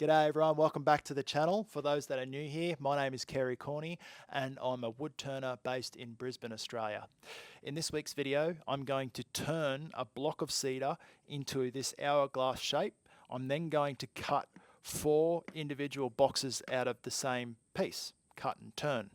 G'day everyone, welcome back to the channel. For those that are new here, my name is Kerry Corney and I'm a wood turner based in Brisbane, Australia. In this week's video, I'm going to turn a block of cedar into this hourglass shape. I'm then going to cut 4 individual boxes out of the same piece, cut and turn.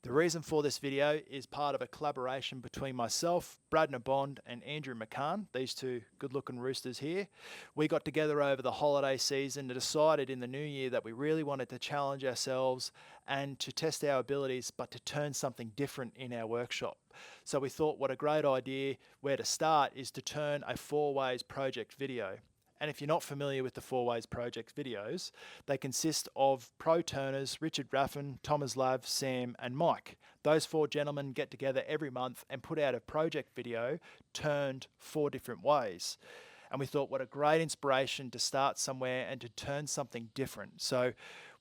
The reason for this video is part of a collaboration between myself, Bradner Bond and Andrew McCann, these two good looking roosters here. We got together over the holiday season and decided in the new year that we really wanted to challenge ourselves and to test our abilities, but to turn something different in our workshop. So we thought what a great idea where to start is to turn a 4 ways project video. And if you're not familiar with the 4 Ways Project videos, they consist of pro turners Richard Raffin, Thomas Lav, Sam and Mike. Those 4 gentlemen get together every month and put out a project video turned 4 different ways. And we thought what a great inspiration to start somewhere and to turn something different. So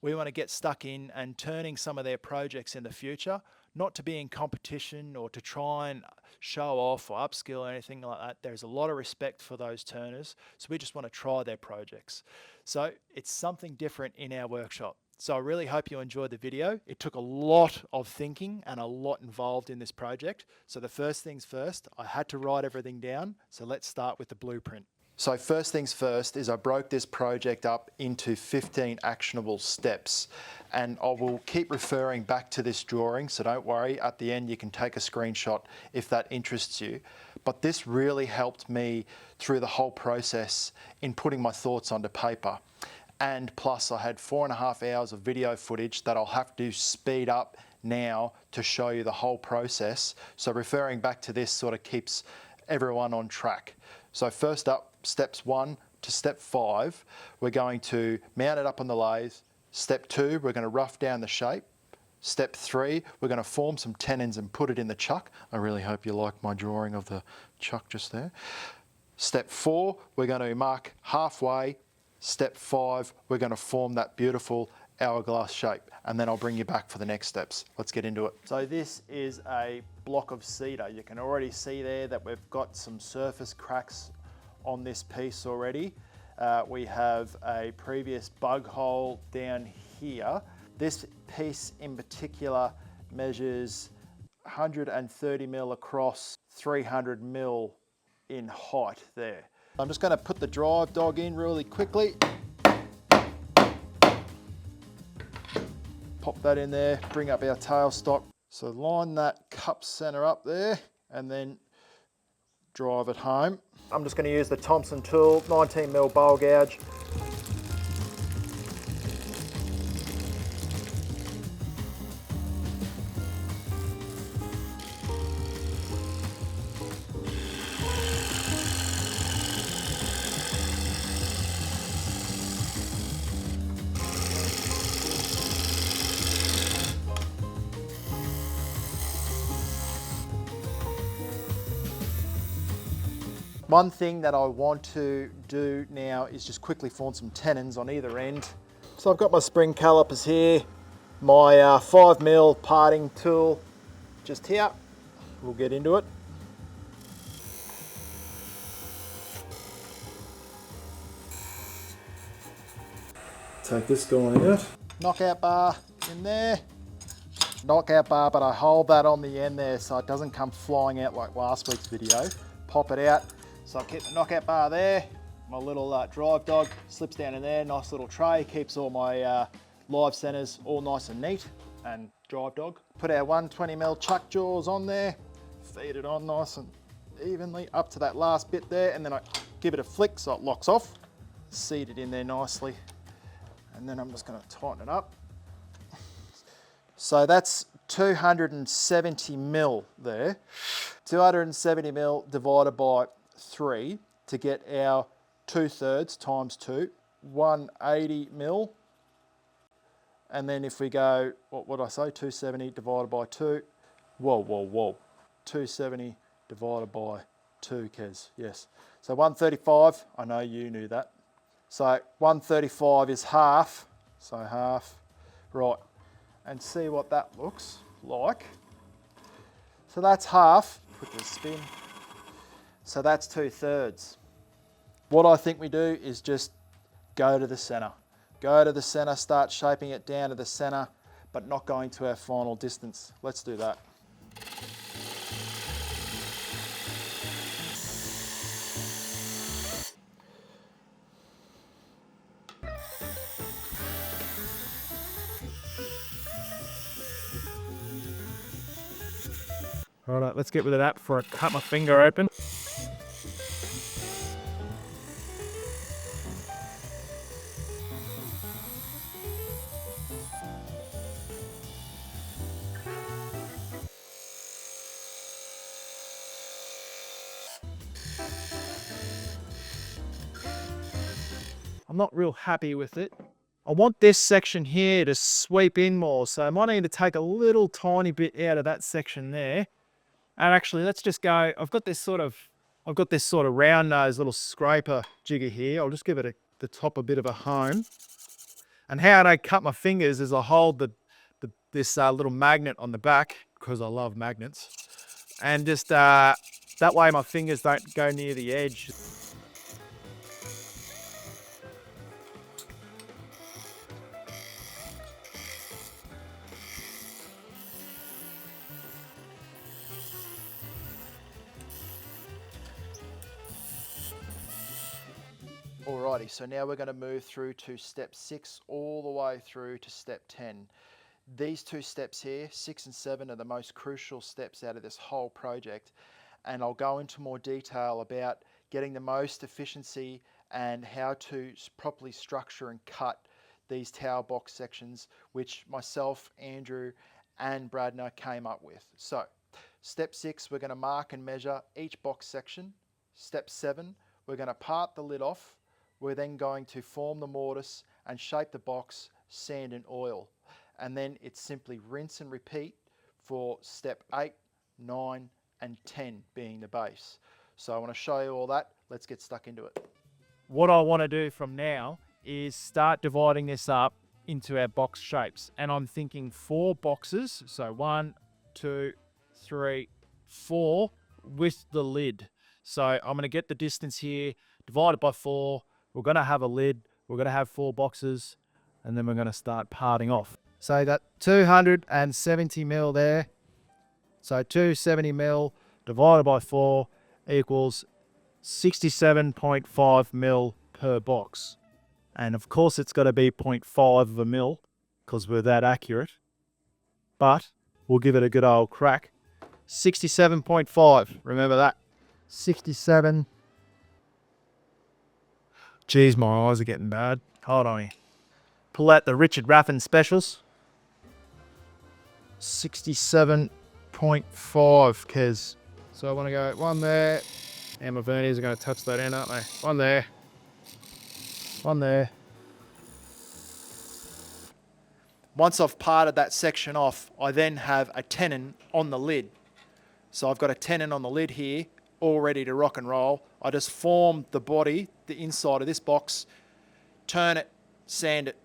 we want to get stuck in and turning some of their projects in the future, not to be in competition or to try and show off or upskill or anything like that. There's a lot of respect for those turners, so we just want to try their projects. So it's something different in our workshop. So I really hope you enjoyed the video. It took a lot of thinking and a lot involved in this project. So the first things first, I had to write everything down. So let's start with the blueprint. So first things first is I broke this project up into 15 actionable steps, and I will keep referring back to this drawing, so don't worry, at the end you can take a screenshot if that interests you. But this really helped me through the whole process in putting my thoughts onto paper. And plus I had 4.5 hours of video footage that I'll have to speed up now to show you the whole process. So referring back to this sort of keeps everyone on track. So first up, steps 1 to step 5, we're going to mount it up on the lathe. Step 2, we're going to rough down the shape. Step 3, we're going to form some tenons and put it in the chuck. I really hope you like my drawing of the chuck just there. Step 4, we're going to mark halfway. Step 5, we're going to form that beautiful hourglass shape, and then I'll bring you back for the next steps. Let's get into it. So this is a block of cedar. You can already see there that we've got some surface cracks on this piece already. We have a previous bug hole down here. This piece in particular measures 130 mil across, 300 mil in height there. I'm just going to put the drive dog in really quickly. Pop that in there, bring up our tailstock. So line that cup center up there and then drive it home. I'm just going to use the Thompson tool, 19 mil bowl gouge. One thing that I want to do now is just quickly form some tenons on either end. So I've got my spring calipers here, my 5mm parting tool just here. We'll get into it. Take this guy out. Knockout bar in there. Knockout bar, but I hold that on the end there so it doesn't come flying out like last week's video. Pop it out. So I keep the knockout bar there, my little drive dog slips down in there, nice little tray, keeps all my live centers all nice and neat, and drive dog. Put our 120mm chuck jaws on there, feed it on nice and evenly up to that last bit there, and then I give it a flick so it locks off, seat it in there nicely, and then I'm just going to tighten it up. So that's 270mm there, 270mm divided by 3 to get our 2/3 times 2, 180mm, and then if we go, what would I say, 270 divided by 2, whoa, 270 divided by 2, Kez, yes. So 135, I know you knew that. So 135 is half, so half, right, and see what that looks like. So that's half, put the spin. So that's 2/3. What I think we do is just go to the center. Go to the center, start shaping it down to the center, but not going to our final distance. Let's do that. All right, let's get rid of that before I cut my finger open. I'm not real happy with it. I want this section here to sweep in more, so I might need to take a little tiny bit out of that section there. And actually, let's just go, I've got this sort of round nose little scraper jigger here. I'll just give it the top a bit of a hone. And how I don't cut my fingers is I hold this little magnet on the back, because I love magnets. And just that way my fingers don't go near the edge. Alrighty, so now we're going to move through to step 6 all the way through to step 10. These two steps here, 6 and 7, are the most crucial steps out of this whole project, and I'll go into more detail about getting the most efficiency and how to properly structure and cut these tower box sections, which myself, Andrew and Bradner came up with. So step 6, we're going to mark and measure each box section. Step 7, we're going to part the lid off. We're then going to form the mortise and shape the box, sand and oil. And then it's simply rinse and repeat for step 8, 9 and 10 being the base. So I want to show you all that. Let's get stuck into it. What I want to do from now is start dividing this up into our box shapes. And I'm thinking 4 boxes. So 1, 2, 3, 4 with the lid. So I'm going to get the distance here, divide it by 4. We're going to have a lid. We're going to have 4 boxes. And then we're going to start parting off. So that 270 mil there. So 270 mil divided by 4 equals 67.5 mil per box. And of course it's got to be 0.5 of a mil because we're that accurate. But we'll give it a good old crack. 67.5, remember that. 67. Geez, my eyes are getting bad. Hold on here. Pull out the Richard Raffin specials. 67.5, Kez. So I want to go 1 there. And my verniers are going to touch that end, aren't they? 1 there. 1 there. Once I've parted that section off, I then have a tenon on the lid. So I've got a tenon on the lid here, all ready to rock and roll. I just form the body, the inside of this box, turn it, sand it,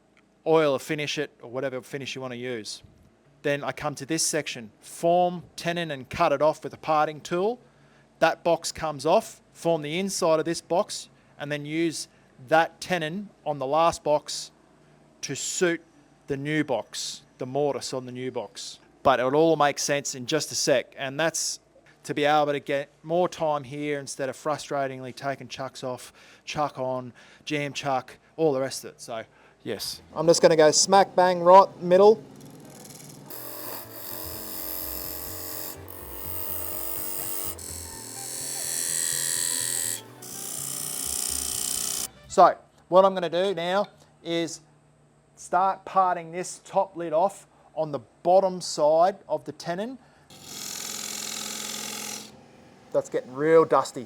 oil or finish it, or whatever finish you want to use. Then I come to this section, form, tenon and cut it off with a parting tool. That box comes off, form the inside of this box, and then use that tenon on the last box to suit the new box, the mortise on the new box. But it'll all make sense in just a sec, and that's to be able to get more time here instead of frustratingly taking chucks off, chuck on, jam chuck, all the rest of it. So yes, I'm just going to go smack bang right middle. So what I'm going to do now is start parting this top lid off on the bottom side of the tenon. That's getting real dusty.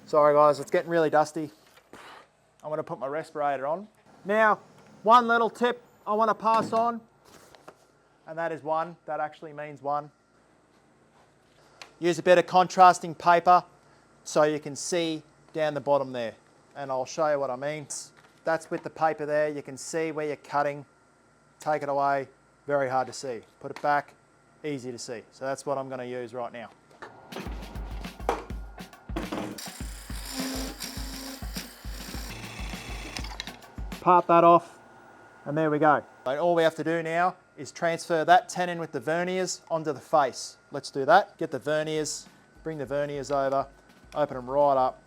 Sorry guys, it's getting really dusty. I'm going to put my respirator on. Now, one little tip I want to pass on, and that is 1. That actually means 1. Use a bit of contrasting paper so you can see down the bottom there, and I'll show you what I mean. That's with the paper there. You can see where you're cutting. Take it away, very hard to see. Put it back, easy to see. So that's what I'm going to use right now. part that off, and there we go. All we have to do now is transfer that tenon with the verniers onto the face. Let's do that. Get the verniers, bring the verniers over, open them right up,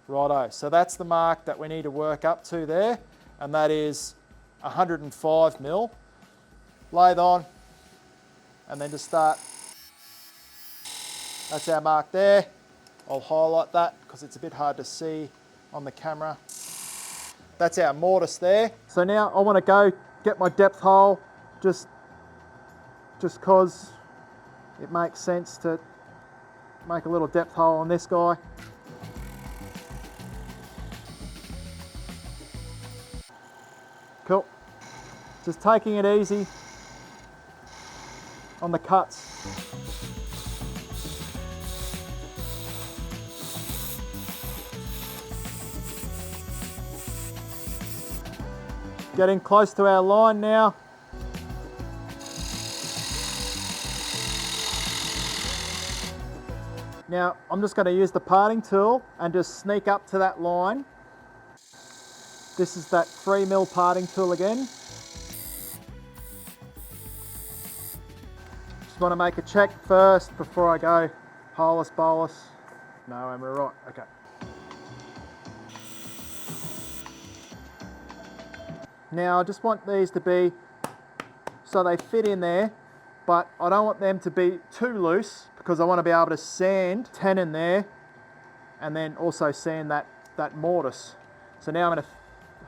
righto. So that's the mark that we need to work up to there, and that is 105 mil. Lathe on, and then just start. That's our mark there. I'll highlight that because it's a bit hard to see on the camera. That's our mortise there. So now I want to go get my depth hole, just cause it makes sense to make a little depth hole on this guy. Cool. Just taking it easy on the cuts. Getting close to our line now. Now I'm just going to use the parting tool and just sneak up to that line. This is that 3mm parting tool again. Just want to make a check first before I go holus bolus. No, am I right? Okay. Now I just want these to be so they fit in there, but I don't want them to be too loose because I want to be able to sand tenon there and then also sand that mortise. So now I'm going to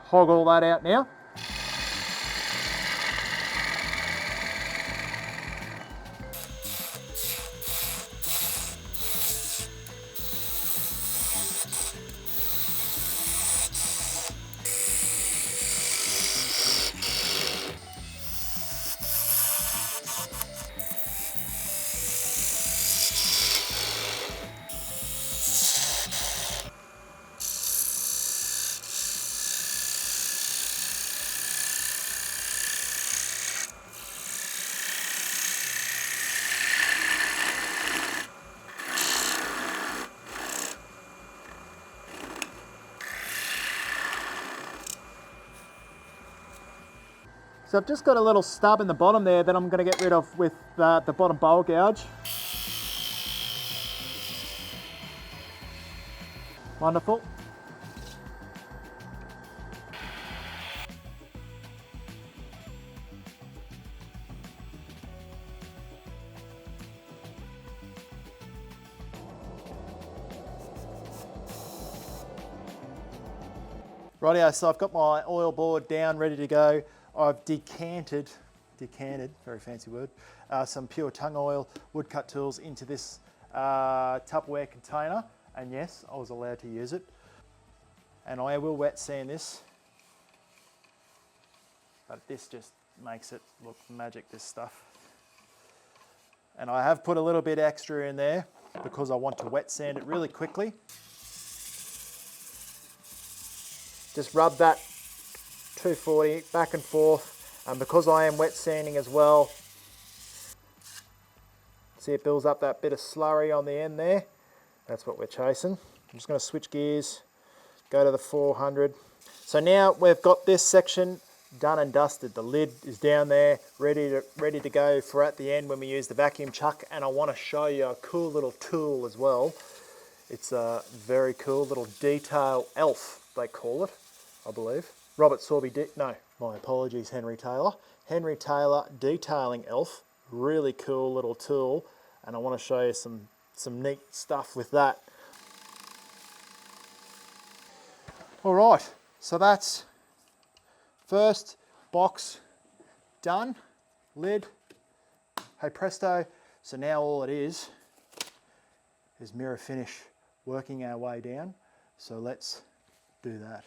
hog all that out now. So I've just got a little stub in the bottom there that I'm going to get rid of with the bottom bowl gouge. Wonderful. Rightio, so I've got my oil board down, ready to go. I've decanted, very fancy word, some pure tung oil woodcut tools into this Tupperware container, and yes, I was allowed to use it. And I will wet sand this, but this just makes it look magic, this stuff. And I have put a little bit extra in there because I want to wet sand it really quickly. Just rub that 240 back and forth, and because I am wet sanding as well, see it builds up that bit of slurry on the end there. That's what we're chasing. I'm just going to switch gears, go to the 400. So now we've got this section done and dusted. The lid is down there, ready to go for at the end when we use the vacuum chuck. And I want to show you a cool little tool as well. It's a very cool little detail elf, they call it, I believe. Robert Sorby, no, my apologies, Henry Taylor. Henry Taylor detailing elf, really cool little tool, and I want to show you some neat stuff with that. All right, so that's first box done, lid, hey presto. So now all it is mirror finish, working our way down. So let's do that.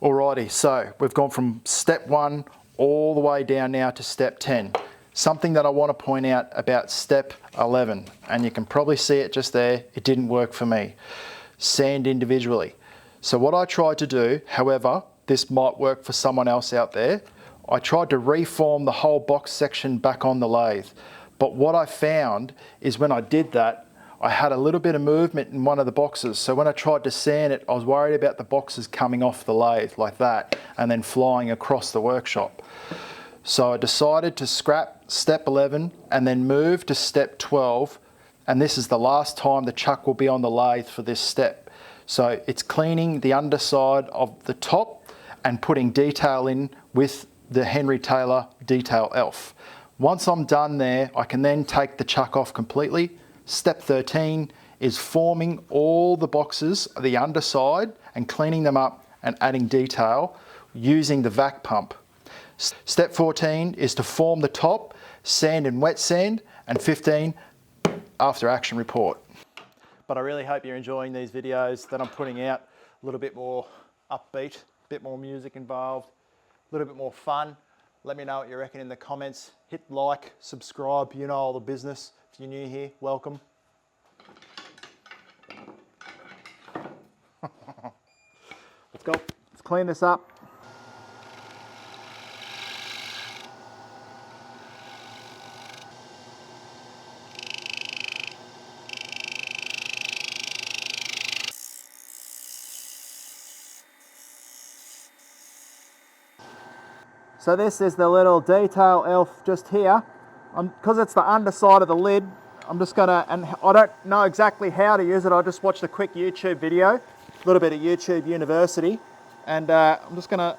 Alrighty, so we've gone from step 1 all the way down now to step 10. Something that I want to point out about step 11, and you can probably see it just there, it didn't work for me. Sand individually. So what I tried to do, however, this might work for someone else out there, I tried to reform the whole box section back on the lathe. But what I found is when I did that, I had a little bit of movement in one of the boxes. So when I tried to sand it, I was worried about the boxes coming off the lathe like that and then flying across the workshop. So I decided to scrap step 11 and then move to step 12. And this is the last time the chuck will be on the lathe for this step. So it's cleaning the underside of the top and putting detail in with the Henry Taylor Detail Elf. Once I'm done there, I can then take the chuck off completely. Step 13 is forming all the boxes, the underside, and cleaning them up and adding detail using the vac pump. Step 14 is to form the top, sand and wet sand, and 15, after action report. But I really hope you're enjoying these videos that I'm putting out. A little bit more upbeat, a bit more music involved, a little bit more fun. Let me know what you reckon in the comments. Hit like, subscribe, you know all the business. If you're new here, welcome. Let's go. Let's clean this up. So this is the little detail elf just here. Because it's the underside of the lid, I'm just gonna, and I don't know exactly how to use it, I just watched a quick YouTube video, a little bit of YouTube University, and I'm just gonna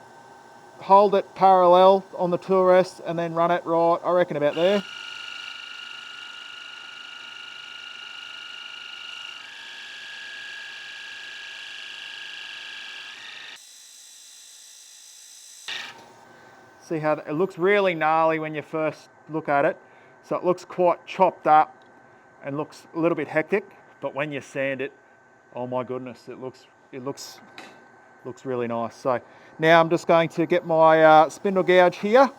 hold it parallel on the tool rest and then run it right, I reckon about there. See how it looks really gnarly when you first look at it. So it looks quite chopped up and looks a little bit hectic, but when you sand it, oh my goodness, it looks really nice. So now I'm just going to get my spindle gouge here,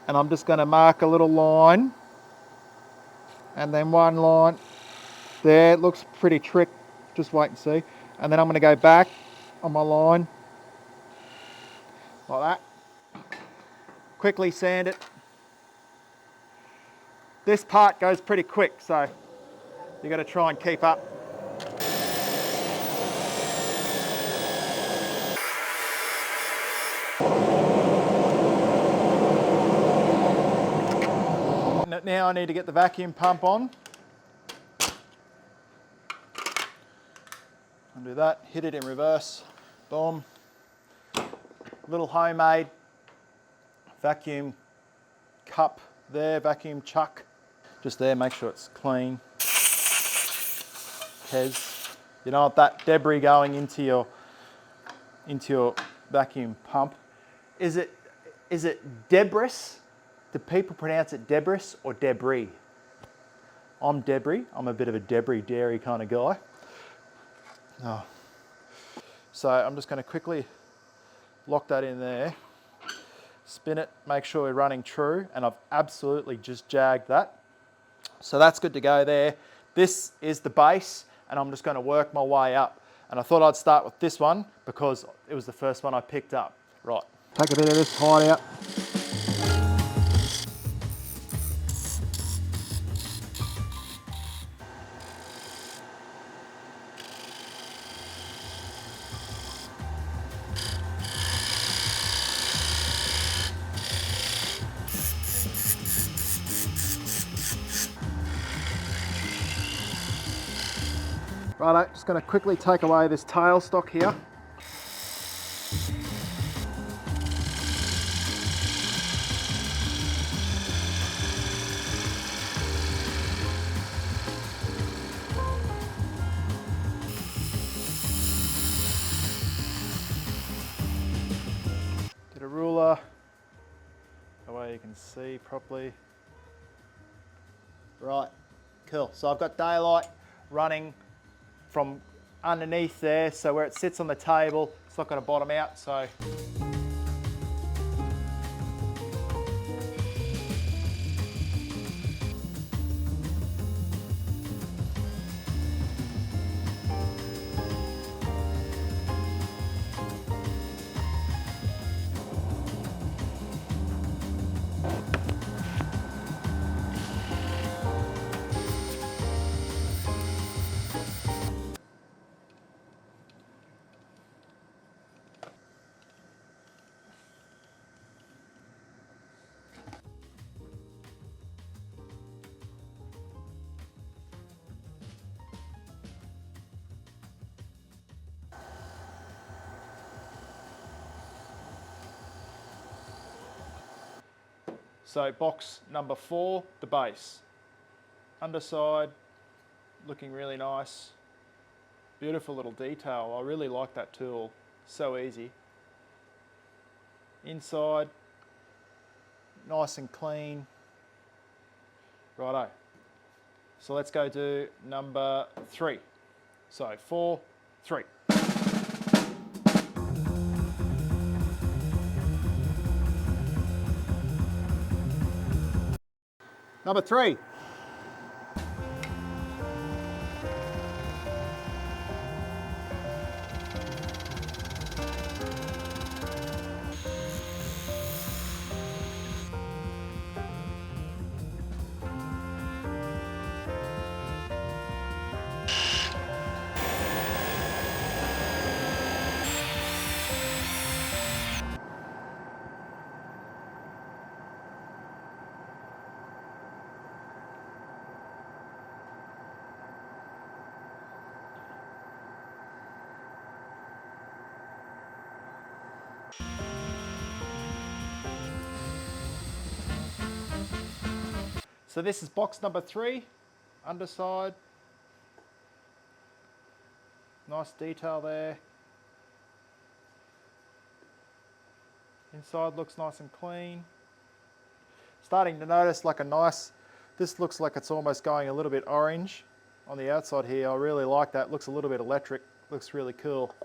and I'm just going to mark a little line, and then one line there. It looks pretty trick, just wait and see. And then I'm going to go back on my line like that. Quickly sand it. This part goes pretty quick, so you got to try and keep up. Now I need to get the vacuum pump on. Undo that, hit it in reverse, boom. Little homemade vacuum cup there, vacuum chuck. Just there, make sure it's clean. Kez. You don't want that debris going into your vacuum pump. Is it debris? Do people pronounce it debris or debris? I'm debris. I'm a bit of a debris dairy kind of guy. Oh. So I'm just going to quickly lock that in there. Spin it, make sure we're running true, and I've absolutely just jagged that. So that's good to go there. This is the base, and I'm just going to work my way up. And I thought I'd start with this one because it was the first one I picked up. Right. Take a bit of this hide out. Righto, just going to quickly take away this tailstock here. Get a ruler, that way you can see properly. Right, cool. So I've got daylight running from underneath there, so where it sits on the table, it's not going to bottom out. So box number 4, the base. Underside, looking really nice. Beautiful little detail. I really like that tool. So easy. Inside, nice and clean. Righto. So let's go do number 3. So 4, 3. Number 3. So this is box number 3, underside. Nice detail there. Inside looks nice and clean. Starting to notice like a nice, this looks like it's almost going a little bit orange on the outside here. I really like that. Looks a little bit electric. Looks really cool.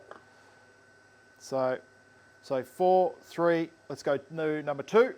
So 4, 3, let's go to number 2.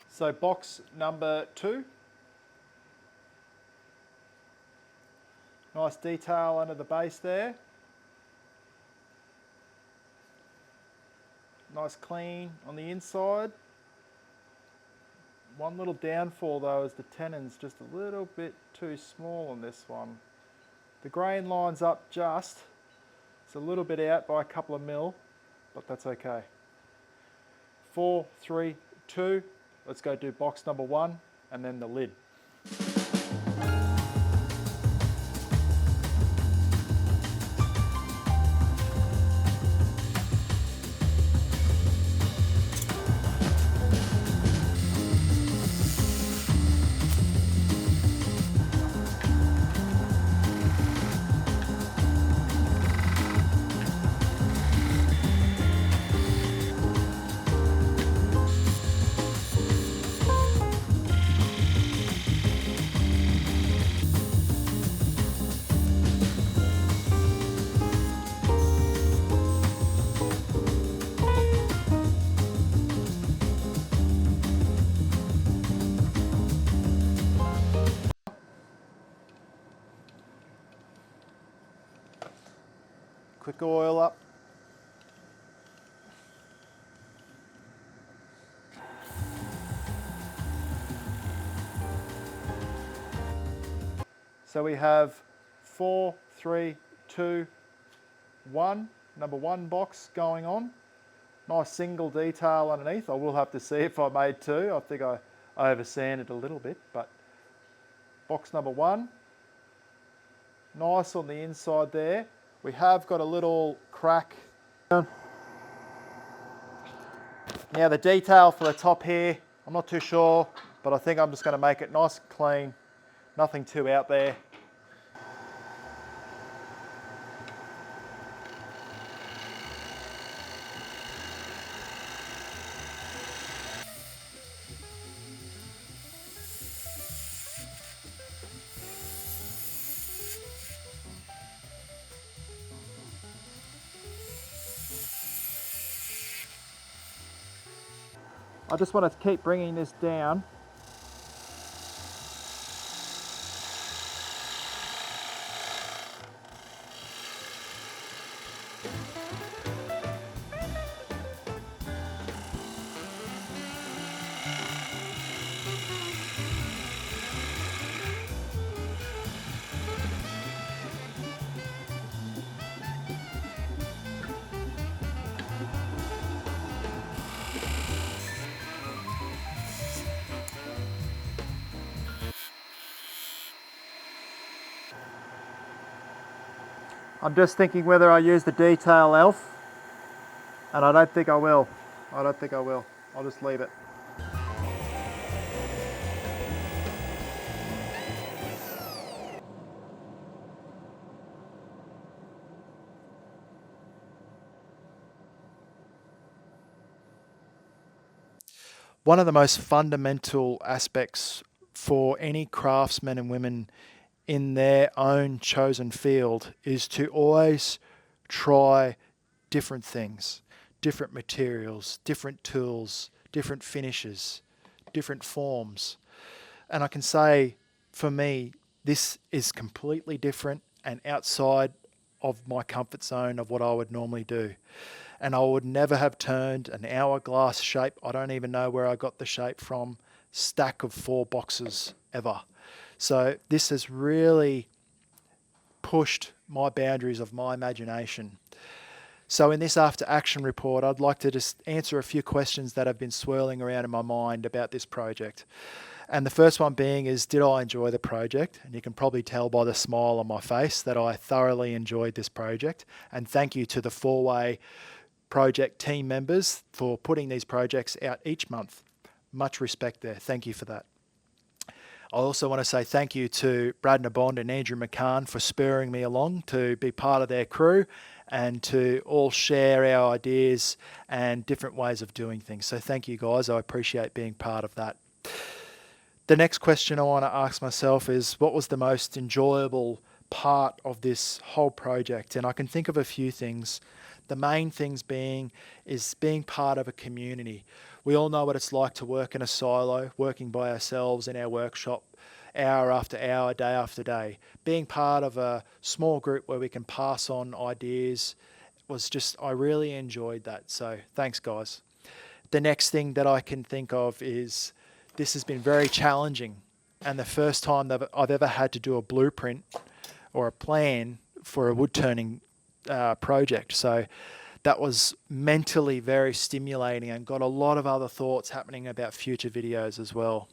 So box number 2. Nice detail under the base there. Nice clean on the inside. One little downfall though is the tenon's just a little bit too small on this one. The grain lines up just. It's a little bit out by a couple of mil, but that's okay. 4, 3, 2. Let's go do box number 1 and then the lid. brake oil up. So we have 4, 3, 2, 1, number 1 box going on. Nice single detail underneath. I will have to see if I made 2. I think I over sanded a little bit, but box number 1. Nice on the inside there. We have got a little crack. Now the detail for the top here, I'm not too sure, but I think I'm just going to make it nice and clean. Nothing too out there. I just want to keep bringing this down. I'm just thinking whether I use the detail elf, and I don't think I will. I don't think I will. I'll just leave it. One of the most fundamental aspects for any craftsmen and women in their own chosen field is to always try different things, different materials, different tools, different finishes, different forms. And I can say, for me, this is completely different and outside of my comfort zone of what I would normally do. And I would never have turned an hourglass shape, I don't even know where I got the shape from, stack of 4 boxes ever. So this has really pushed my boundaries of my imagination. So in this after action report, I'd like to just answer a few questions that have been swirling around in my mind about this project. And the first one being is, did I enjoy the project? And you can probably tell by the smile on my face that I thoroughly enjoyed this project. And thank you to the 4-way project team members for putting these projects out each month. Much respect there. Thank you for that. I also want to say thank you to Brad Nabond and Andrew McCann for spurring me along to be part of their crew and to all share our ideas and different ways of doing things. So thank you guys. I appreciate being part of that. The next question I want to ask myself is, what was the most enjoyable part of this whole project? And I can think of a few things. The main things being part of a community. We all know what it's like to work in a silo, working by ourselves in our workshop, hour after hour, day after day. Being part of a small group where we can pass on ideas was just, I really enjoyed that. So thanks, guys. The next thing that I can think of is this has been very challenging. And the first time that I've ever had to do a blueprint or a plan for a wood turning project. So that was mentally very stimulating and got a lot of other thoughts happening about future videos as well.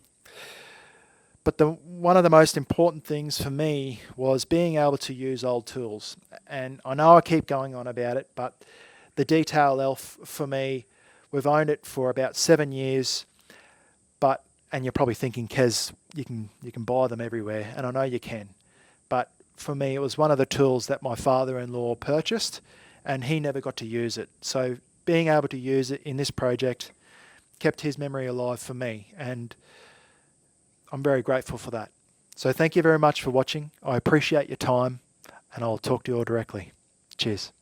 But one of the most important things for me was being able to use old tools. And I know I keep going on about it, but the Detail Elf, for me, we've owned it for about 7 years. And you're probably thinking, Kez, you can buy them everywhere, and I know you can. But for me, it was one of the tools that my father-in-law purchased, and he never got to use it. So being able to use it in this project kept his memory alive for me, and I'm very grateful for that. So thank you very much for watching. I appreciate your time, and I'll talk to you all directly. Cheers.